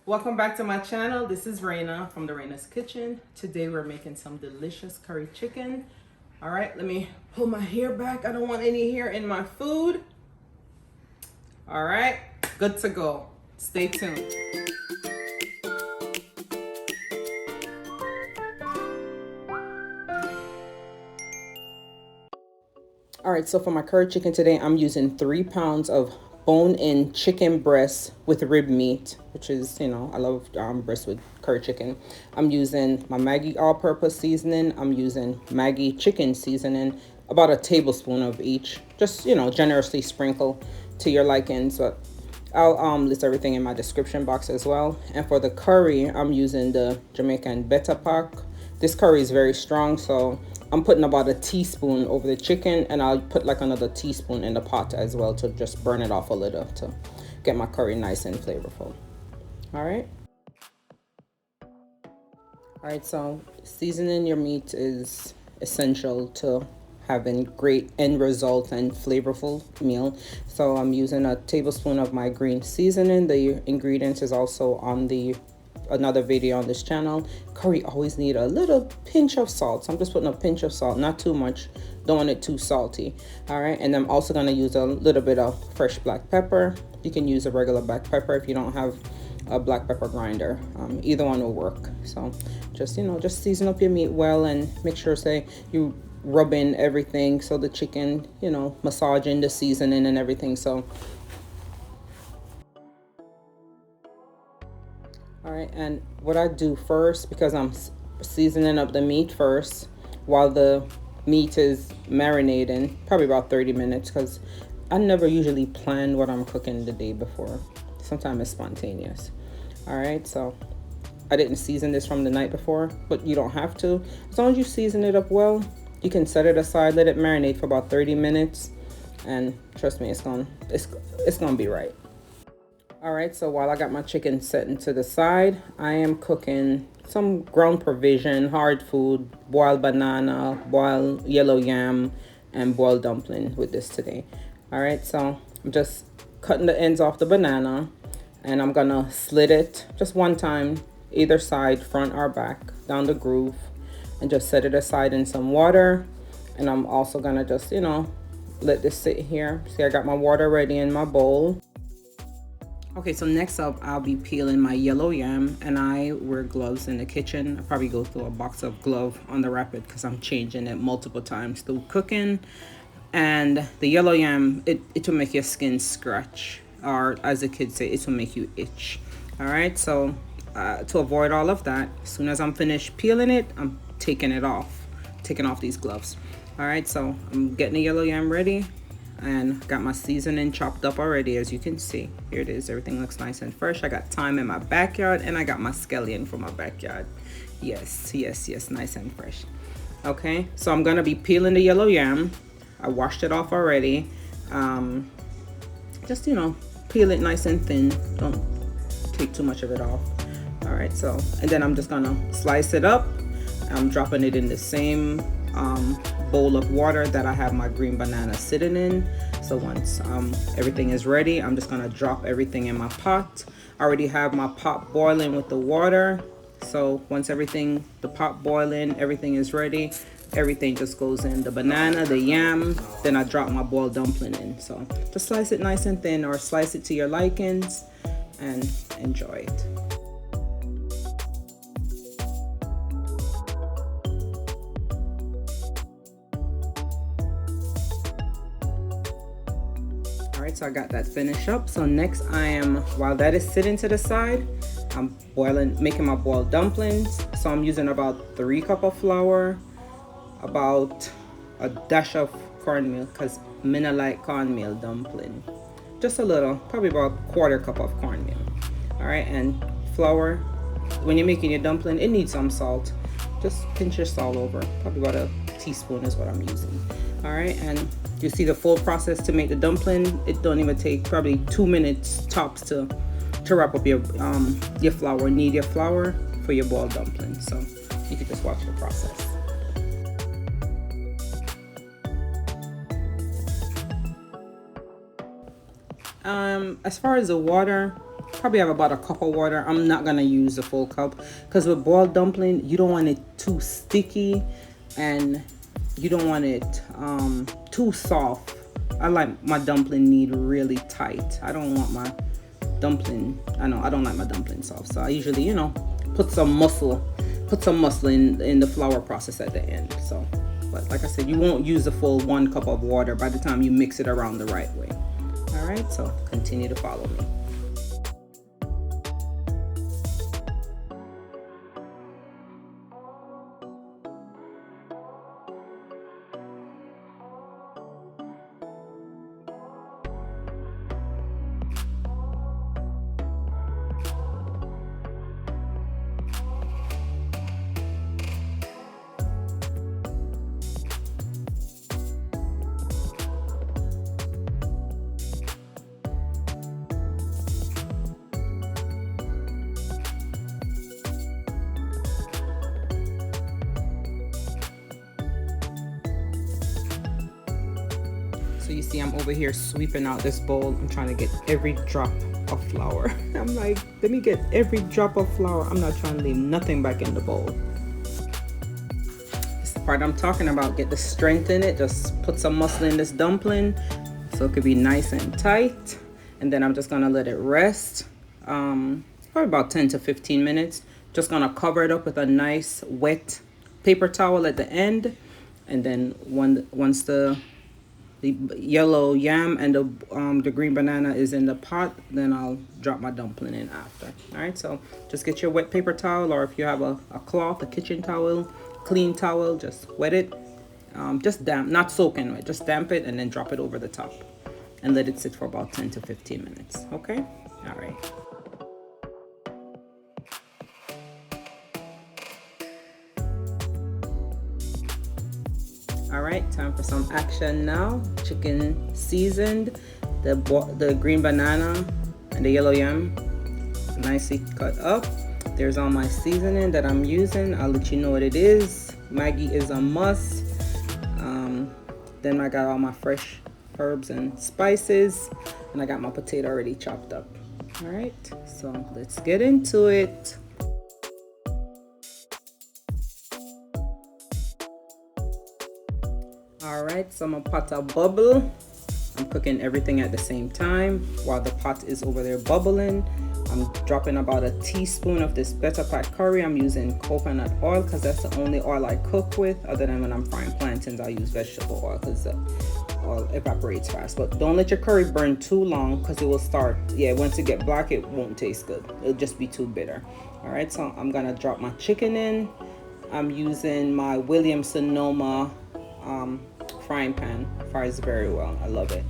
Welcome back to my channel. This is Raina from the Raina's Kitchen. Today we're making some delicious curry chicken. All right, let me pull my hair back. I don't want any hair in my food. All right, good to go. Stay tuned. All right, so for my curry chicken today, I'm using 3 pounds of bone-in chicken breast with rib meat, which is, I love breast with curry chicken. I'm using my Maggi all-purpose seasoning. I'm using Maggi chicken seasoning, about a tablespoon of each. Just, generously sprinkle to your likings, but I'll list everything in my description box as well. And for the curry, I'm using the Jamaican Beta Pack. This curry is very strong, so I'm putting about a teaspoon over the chicken, and I'll put like another teaspoon in the pot as well to just burn it off a little to get my curry nice and flavorful. All right. All right, so seasoning your meat is essential to having great end result and flavorful meal. So I'm using a tablespoon of my green seasoning. The ingredients is also on the another video on this channel. Curry always need a little pinch of salt, so I'm just putting a pinch of salt, not too much, don't want it too salty. All right, and I'm also going to use a little bit of fresh black pepper. You can use a regular black pepper if you don't have a black pepper grinder. Either one will work. So just just season up your meat well and make sure you rub in everything, so the chicken massaging the seasoning and everything. So all right, and what I do first, because I'm seasoning up the meat first while the meat is marinating, probably about 30 minutes, because I never usually plan what I'm cooking the day before. Sometimes it's spontaneous. All right, so I didn't season this from the night before, but you don't have to. As long as you season it up well, you can set it aside, let it marinate for about 30 minutes, and trust me, it's gonna be right. All right, so while I got my chicken set to the side, I am cooking some ground provision, hard food, boiled banana, boiled yellow yam, and boiled dumpling with this today. All right, so I'm just cutting the ends off the banana, and I'm gonna slit it just one time, either side, front or back, down the groove, and just set it aside in some water. And I'm also gonna just, let this sit here. See, I got my water ready in my bowl. Okay, so next up, I'll be peeling my yellow yam, and I wear gloves in the kitchen. I probably go through a box of glove on the rapid because I'm changing it multiple times through cooking. And the yellow yam, it will make your skin scratch, or as the kids say, it will make you itch. All right, so to avoid all of that, as soon as I'm finished peeling it, I'm taking off these gloves. All right, so I'm getting the yellow yam ready, and got my seasoning chopped up already. As you can see, here it is. Everything looks nice and fresh. I got thyme in my backyard, and I got my scallion from my backyard. Yes, nice and fresh. Okay, so I'm gonna be peeling the yellow yam. I washed it off already. Just peel it nice and thin, don't take too much of it off. All right, so, and then I'm just gonna slice it up. I'm dropping it in the same bowl of water that I have my green banana sitting in. So once everything is ready, I'm just gonna drop everything in my pot. I already have my pot boiling with the water. So once the pot boiling, everything is ready, everything just goes in, the banana, the yam, then I drop my boiled dumpling in. So just slice it nice and thin, or slice it to your likings, and enjoy it. Alright, so I got that finished up. So next while that is sitting to the side, I'm making my boiled dumplings. So I'm using about 3 cups of flour, about a dash of cornmeal, because I like cornmeal dumpling. Just a little, probably about 1/4 cup of cornmeal. Alright, and flour. When you're making your dumpling, it needs some salt. Just pinch your salt over. Probably about a teaspoon is what I'm using. All right, and you see the full process to make the dumpling. It don't even take probably 2 minutes tops to wrap up your flour. Need your flour for your boiled dumpling. So you can just watch the process. As far as the water, probably have about a cup of water. I'm not gonna use the full cup because with boiled dumpling, you don't want it too sticky and you don't want it too soft. I like my dumpling meat really tight. I don't want my dumpling, I don't like my dumpling soft. So I usually, put some muscle in the flour process at the end. So, but like I said, you won't use the full 1 cup of water by the time you mix it around the right way. All right, so continue to follow me. So you see I'm over here sweeping out this bowl. I'm trying to get every drop of flour. I'm like, let me get every drop of flour. I'm not trying to leave nothing back in the bowl. This is the part I'm talking about. Get the strength in it. Just put some muscle in this dumpling so it could be nice and tight. And then I'm just gonna let it rest. Probably about 10 to 15 minutes. Just gonna cover it up with a nice wet paper towel at the end. And then once the yellow yam and the green banana is in the pot, then I'll drop my dumpling in after. All right, so just get your wet paper towel, or if you have a cloth, a kitchen towel, clean towel, just wet it. Just damp, not soaking wet, just damp it and then drop it over the top and let it sit for about 10 to 15 minutes. Okay, all right. All right, time for some action now. Chicken seasoned, the green banana and the yellow yam nicely cut up. There's all my seasoning that I'm using. I'll let you know what it is. Maggi is a must. Then I got all my fresh herbs and spices, and I got my potato already chopped up. All right, so let's get into it. All right, so my pot are bubble. I'm cooking everything at the same time while the pot is over there bubbling. I'm dropping about a teaspoon of this better pat curry. I'm using coconut oil because that's the only oil I cook with. Other than when I'm frying plantains, I use vegetable oil because the oil evaporates fast. But don't let your curry burn too long because it will start, once it get black, it won't taste good. It'll just be too bitter. All right, so I'm gonna drop my chicken in. I'm using my Williams-Sonoma frying pan. Fries very well. I love it.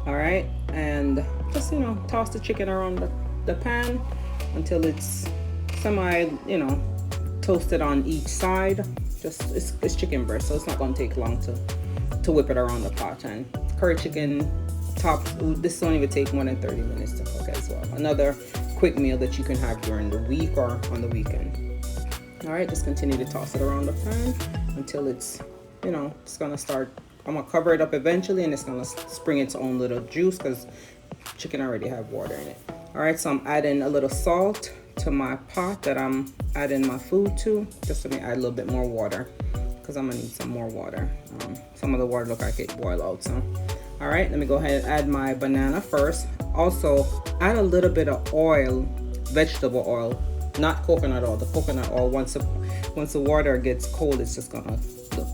All right, and just toss the chicken around the pan until it's semi toasted on each side. Just it's chicken breast, so it's not going to take long to whip it around the pot. And curry chicken this don't even take more than 30 minutes to cook as well. Another quick meal that you can have during the week or on the weekend. All right, just continue to toss it around the pan until it's it's gonna start. I'm gonna cover it up eventually, and it's gonna spring its own little juice because chicken already have water in it. All right, so I'm adding a little salt to my pot that I'm adding my food to. Just let me add a little bit more water because I'm gonna need some more water. Some of the water look like it boiled out. So, all right, let me go ahead and add my banana first. Also, add a little bit of oil, vegetable oil, not coconut oil. The coconut oil, once the water gets cold, it's just gonna look,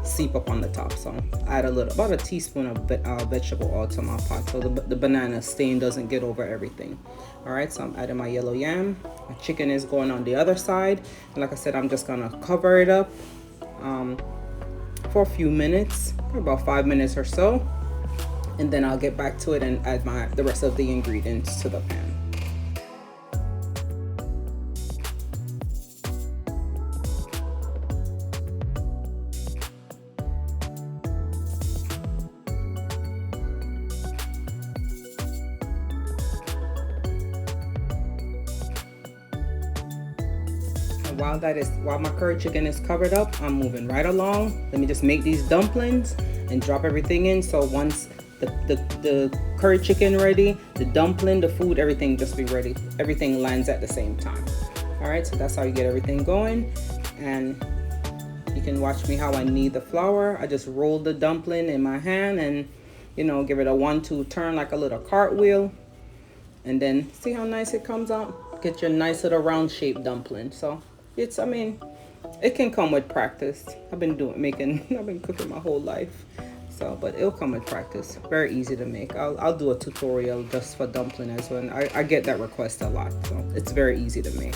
seep up on the top. So add about a teaspoon of vegetable oil to my pot so the banana stain doesn't get over everything. All right, so I'm adding my yellow yam. My chicken is going on the other side, and like I said, I'm just gonna cover it up for a few minutes, about 5 minutes or so, and then I'll get back to it and add the rest of the ingredients to the pan. While my curry chicken is covered up, I'm moving right along. Let me just make these dumplings and drop everything in. So once the curry chicken ready, the dumpling, the food, everything just be ready. Everything lands at the same time. All right, so that's how you get everything going. And you can watch me how I knead the flour. I just roll the dumpling in my hand and, you know, give it a 1-2 turn like a little cartwheel. And then see how nice it comes out? Get your nice little round shaped dumpling. So it's, I mean, it can come with practice. I've been cooking my whole life. So, but it'll come with practice. Very easy to make. I'll do a tutorial just for dumpling as well. And I get that request a lot. So it's very easy to make.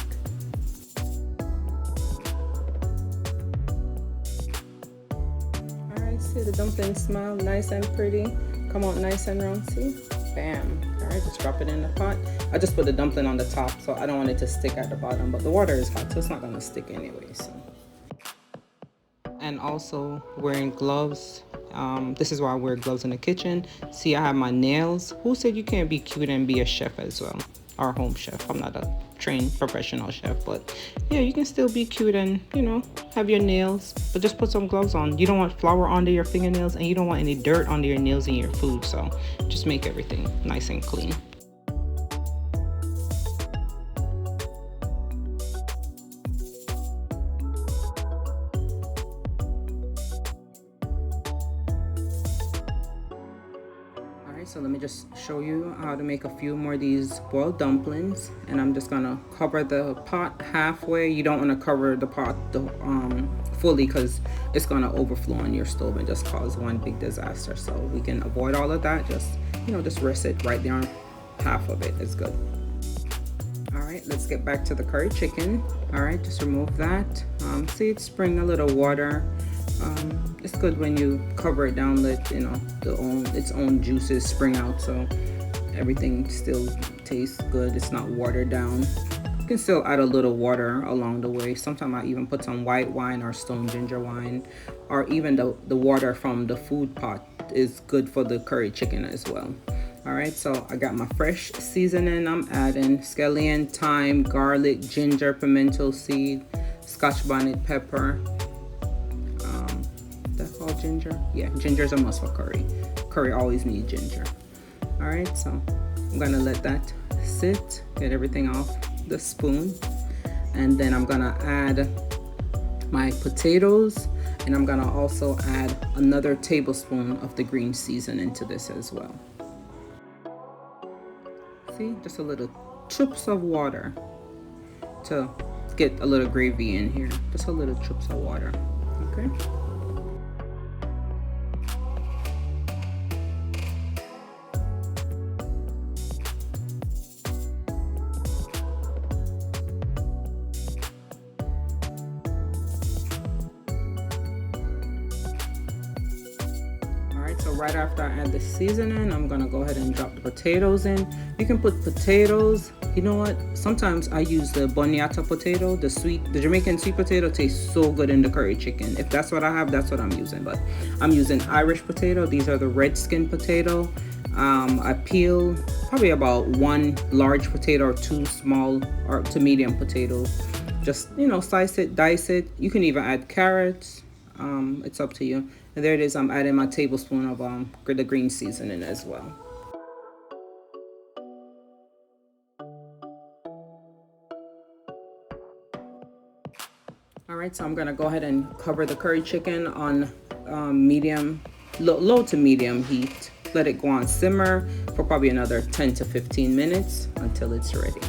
See, the dumplings smell nice and pretty, come out nice and round. See, bam. All right, just drop it in the pot. I just put the dumpling on the top, so I don't want it to stick at the bottom, but the water is hot, so it's not gonna stick anyway. So, and also wearing gloves. This is why I wear gloves in the kitchen. See, I have my nails. Who said you can't be cute and be a chef as well? Or home chef. I'm not a trained professional chef, but yeah, you can still be cute and, you know, have your nails, but just put some gloves on. You don't want flour under your fingernails, and you don't want any dirt under your nails and your food, so just make everything nice and clean. So let me just show you how to make a few more of these boiled dumplings, and I'm just gonna cover the pot halfway. You don't want to cover the pot fully, because it's gonna overflow on your stove and just cause one big disaster. So we can avoid all of that. Just, you know, just rest it right there on half of it is good. All right, let's get back to the curry chicken. All right, just remove that. See, it's spraying a little water. It's good when you cover it down, let, you know, its own juices spring out, so everything still tastes good. It's not watered down. You can still add a little water along the way. Sometimes I even put some white wine or stone ginger wine, or even the water from the food pot is good for the curry chicken as well. All right, so I got my fresh seasoning. I'm adding scallion, thyme, garlic, ginger, pimento seed, scotch bonnet pepper. That's all ginger. Yeah, ginger's a must for curry. Curry always needs ginger. All right, so I'm gonna let that sit, get everything off the spoon, and then I'm gonna add my potatoes, and I'm gonna also add another tablespoon of the green seasoning to this as well. See, just a little chips of water to get a little gravy in here. Just a little chips of water. Okay. So right after I add the seasoning, I'm gonna go ahead and drop the potatoes in. You can put potatoes, you know what? Sometimes I use the boniata potato, the Jamaican sweet potato tastes so good in the curry chicken. If that's what I have, that's what I'm using. But I'm using Irish potato. These are the red skin potato. I peel probably about 1 large potato or 2 small or to medium potatoes. Just, you know, slice it, dice it. You can even add carrots. It's up to you. And there it is. I'm adding my tablespoon of the green seasoning as well. All right, so I'm gonna go ahead and cover the curry chicken on low to medium heat. Let it go on simmer for probably another 10 to 15 minutes until it's ready.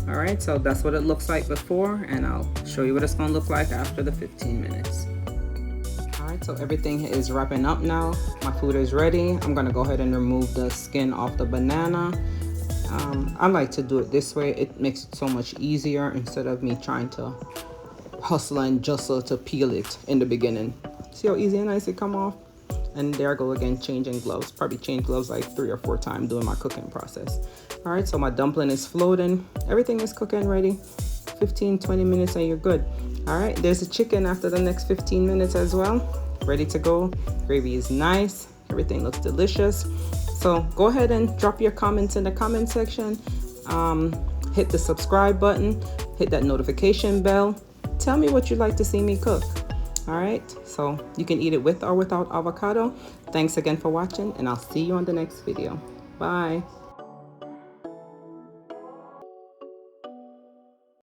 All right, so that's what it looks like before, and I'll show you what it's gonna look like after the 15 minutes. Alright, so everything is wrapping up now. My food is ready. I'm gonna go ahead and remove the skin off the banana. I like to do it this way. It makes it so much easier instead of me trying to hustle and jostle to peel it in the beginning. See how easy and nice it come off? And there I go again, changing gloves. Probably change gloves like 3 or 4 times doing my cooking process. Alright, so my dumpling is floating. Everything is cooking ready. 15-20 minutes and you're good. All right, there's the chicken after the next 15 minutes as well. Ready to go. Gravy is nice. Everything looks delicious. So go ahead and drop your comments in the comment section. Hit the subscribe button. Hit that notification bell. Tell me what you'd like to see me cook. All right, so you can eat it with or without avocado. Thanks again for watching, and I'll see you on the next video. Bye.